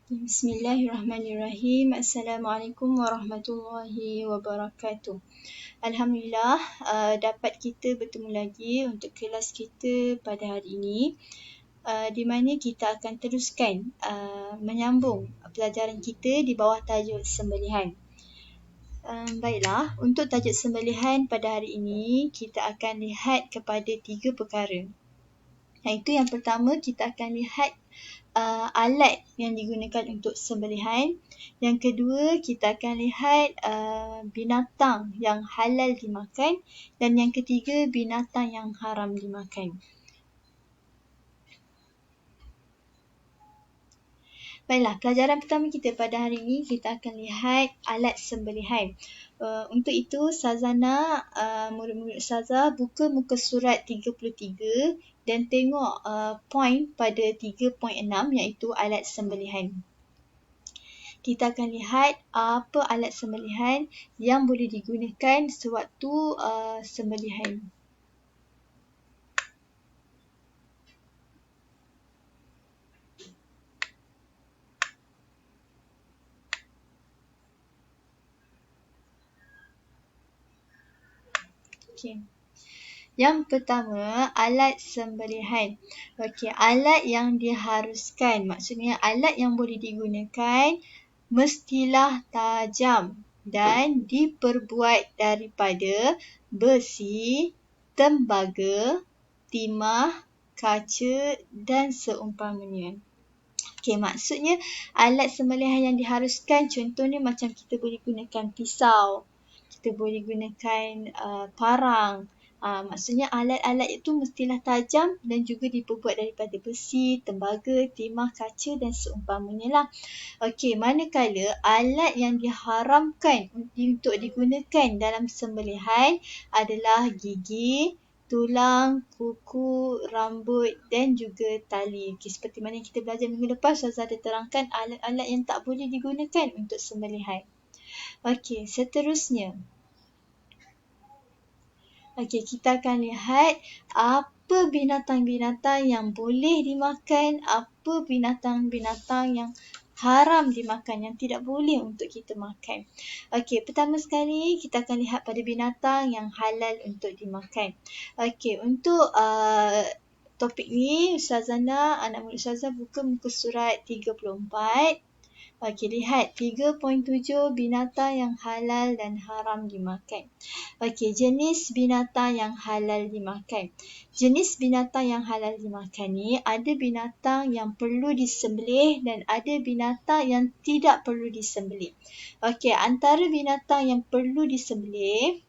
Bismillahirrahmanirrahim. Assalamualaikum warahmatullahi wabarakatuh. Alhamdulillah, dapat kita bertemu lagi untuk kelas kita pada hari ini, di mana kita akan teruskan menyambung pelajaran kita di bawah tajuk sembelihan. Baiklah, untuk tajuk sembelihan pada hari ini, kita akan lihat kepada 3 perkara. Iaitu yang pertama, kita akan lihat alat yang digunakan untuk sembelihan. Yang kedua, kita akan lihat binatang yang halal dimakan. Dan yang ketiga, binatang yang haram dimakan. Baiklah, pelajaran pertama kita pada hari ini, kita akan lihat alat sembelihan. Untuk itu, Sazana, murid-murid Saza, buka muka surat 33 dan tengok poin pada 3.6 iaitu alat sembelihan. Kita akan lihat apa alat sembelihan yang boleh digunakan sewaktu sembelihan. Okay. Yang pertama, alat sembelihan. Okey, alat yang diharuskan. Maksudnya alat yang boleh digunakan mestilah tajam dan diperbuat daripada besi, tembaga, timah, kaca dan seumpamanya. Okey, maksudnya alat sembelihan yang diharuskan contohnya macam kita boleh gunakan pisau, kita boleh gunakan parang. Maksudnya alat-alat itu mestilah tajam dan juga diperbuat daripada besi, tembaga, timah, kaca dan seumpamanya lah. Okey, manakala alat yang diharamkan untuk digunakan dalam sembelihan adalah gigi, tulang, kuku, rambut dan juga tali. Okey, seperti mana yang kita belajar minggu lepas, Ustazah ada terangkan alat-alat yang tak boleh digunakan untuk sembelihan. Okey, seterusnya. Okey, kita akan lihat apa binatang-binatang yang boleh dimakan, apa binatang-binatang yang haram dimakan, yang tidak boleh untuk kita makan. Okey, pertama sekali kita akan lihat pada binatang yang halal untuk dimakan. Okey, untuk topik ni, Ustazana, anak murid Ustazah buka muka surat 34. Okey, lihat 3.7 binatang yang halal dan haram dimakan. Okey, jenis binatang yang halal dimakan. Jenis binatang yang halal dimakan ni ada binatang yang perlu disembelih dan ada binatang yang tidak perlu disembelih. Okey, antara binatang yang perlu disembelih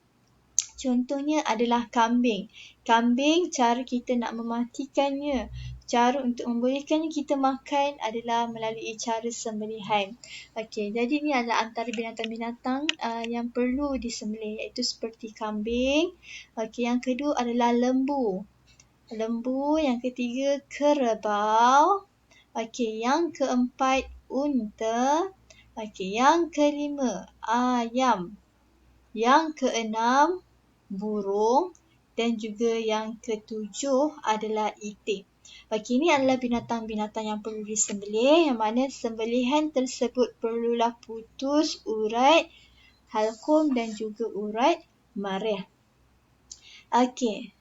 contohnya adalah kambing. Kambing, cara kita nak mematikannya, cara untuk membolehkannya kita makan adalah melalui cara sembelihan. Okey, jadi ini adalah antara binatang-binatang yang perlu disembelih iaitu seperti kambing. Okey, yang kedua adalah lembu. Lembu, yang ketiga kerbau. Okey, yang keempat unta. Okey, yang kelima ayam. Yang keenam burung dan juga yang ketujuh adalah itik. Okey, ini adalah binatang-binatang yang perlu disembelih, yang mana sembelihan tersebut perlulah putus urat halkum dan juga urat marih. Okey,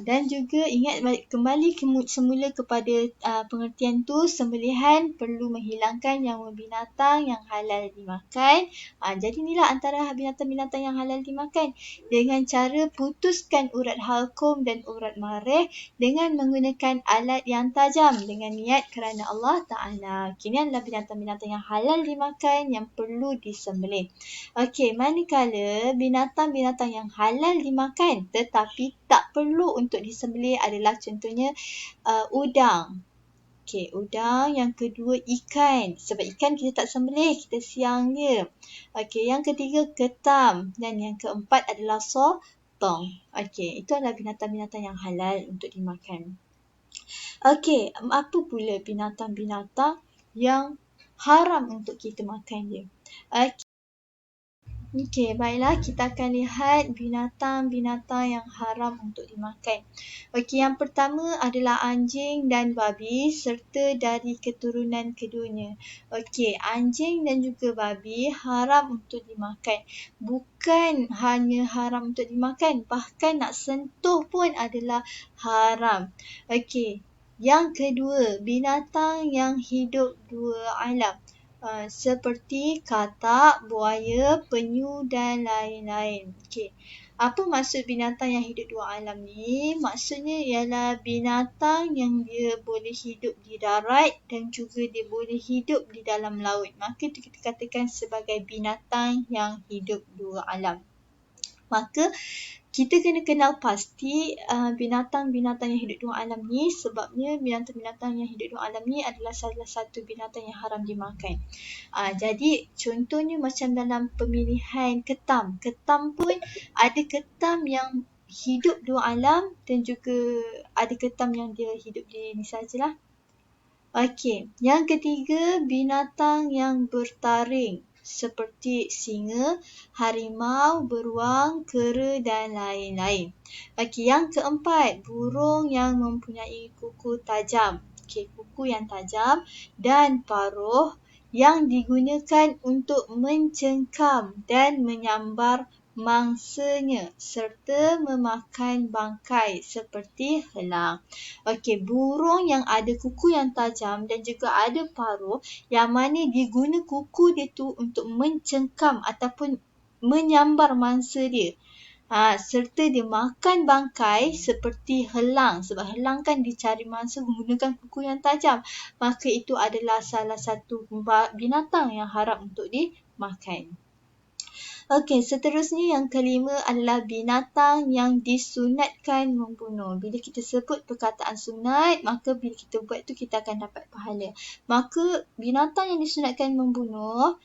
dan juga ingat kembali semula kepada pengertian tu, sembelihan perlu menghilangkan nyawa binatang yang halal dimakan. Jadi inilah antara binatang-binatang yang halal dimakan dengan cara putuskan urat halkum dan urat marih dengan menggunakan alat yang tajam dengan niat kerana Allah Ta'ala. Ini adalah binatang-binatang yang halal dimakan yang perlu disembelih. Okey, manakala binatang-binatang yang halal dimakan tetapi tak perlu untuk disembelih adalah contohnya udang. Okey, udang. Yang kedua ikan. Sebab ikan kita tak sembelih, kita siang dia. Okey, yang ketiga ketam dan yang keempat adalah sotong. Okey, itu adalah binatang-binatang yang halal untuk dimakan. Okey, apa pula binatang-binatang yang haram untuk kita makan dia? Okey. Okey, baiklah, kita akan lihat binatang-binatang yang haram untuk dimakan. Okey, yang pertama adalah anjing dan babi serta dari keturunan keduanya. Okey, anjing dan juga babi haram untuk dimakan. Bukan hanya haram untuk dimakan, bahkan nak sentuh pun adalah haram. Okey, yang kedua, binatang yang hidup dua alam. Seperti katak, buaya, penyu dan lain-lain. Okey. Apa maksud binatang yang hidup dua alam ni? Maksudnya ialah binatang yang dia boleh hidup di darat dan juga dia boleh hidup di dalam laut. Maka itu kita katakan sebagai binatang yang hidup dua alam. Maka kita kena kenal pasti binatang-binatang yang hidup dua alam ni, sebabnya binatang-binatang yang hidup dua alam ni adalah salah satu binatang yang haram dimakan. Jadi contohnya macam dalam pemilihan ketam. Ketam pun ada ketam yang hidup dua alam dan juga ada ketam yang dia hidup di ni sajalah. Okey, yang ketiga, binatang yang bertaring seperti singa, harimau, beruang, kera dan lain-lain. Okey, yang keempat, burung yang mempunyai kuku tajam. Okey, kuku yang tajam dan paruh yang digunakan untuk mencengkam dan menyambar mangsanya serta memakan bangkai seperti helang. Okey, burung yang ada kuku yang tajam dan juga ada paruh yang mana diguna kuku dia tu untuk mencengkam ataupun menyambar mangsa dia. Serta dia makan bangkai seperti helang. Sebab helang kan dicari mangsa menggunakan kuku yang tajam. Maka itu adalah salah satu binatang yang haram untuk dimakan. Okey, seterusnya yang kelima adalah binatang yang disunatkan membunuh. Bila kita sebut perkataan sunat, maka bila kita buat tu kita akan dapat pahala. Maka binatang yang disunatkan membunuh,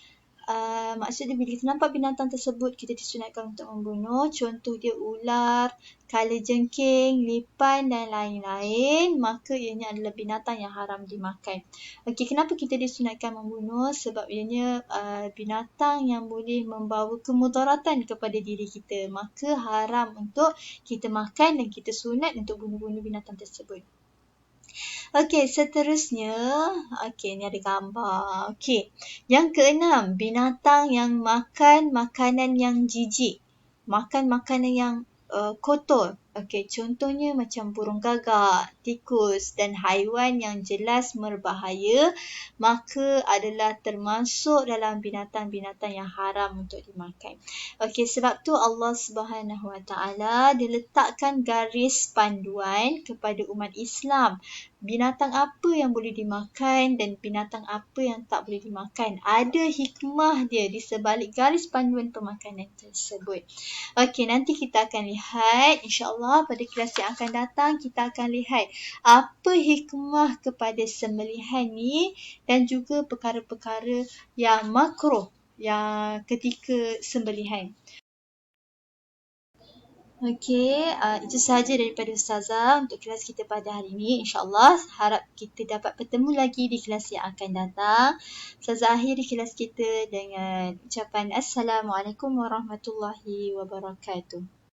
maksudnya bila kita nampak binatang tersebut, kita disunatkan untuk membunuh. Contoh dia ular, kalajengking, lipan dan lain-lain. Maka ianya adalah binatang yang haram dimakan. Okey, kenapa kita disunatkan membunuh? Sebab ianya binatang yang boleh membawa kemudaratan kepada diri kita. Maka haram untuk kita makan dan kita sunat untuk bunuh-bunuh binatang tersebut. Okey, seterusnya. Okey, ni ada gambar. Okey, yang keenam, binatang yang makan makanan yang jijik. Makan makanan yang kotor. Okey, contohnya macam burung gagak, tikus dan haiwan yang jelas berbahaya, maka adalah termasuk dalam binatang-binatang yang haram untuk dimakan. Okey, sebab tu Allah Subhanahu Wa Taala diletakkan garis panduan kepada umat Islam. Binatang apa yang boleh dimakan dan binatang apa yang tak boleh dimakan. Ada hikmah dia di sebalik garis panduan pemakanan tersebut. Okey, nanti kita akan lihat, insya-Allah pada kelas yang akan datang kita akan lihat apa hikmah kepada sembelihan ni dan juga perkara-perkara yang makruh yang ketika sembelihan. Okey, itu sahaja daripada Ustazah untuk kelas kita pada hari ini. InsyaAllah harap kita dapat bertemu lagi di kelas yang akan datang. Ustazah akhiri kelas kita dengan ucapan Assalamualaikum warahmatullahi wabarakatuh.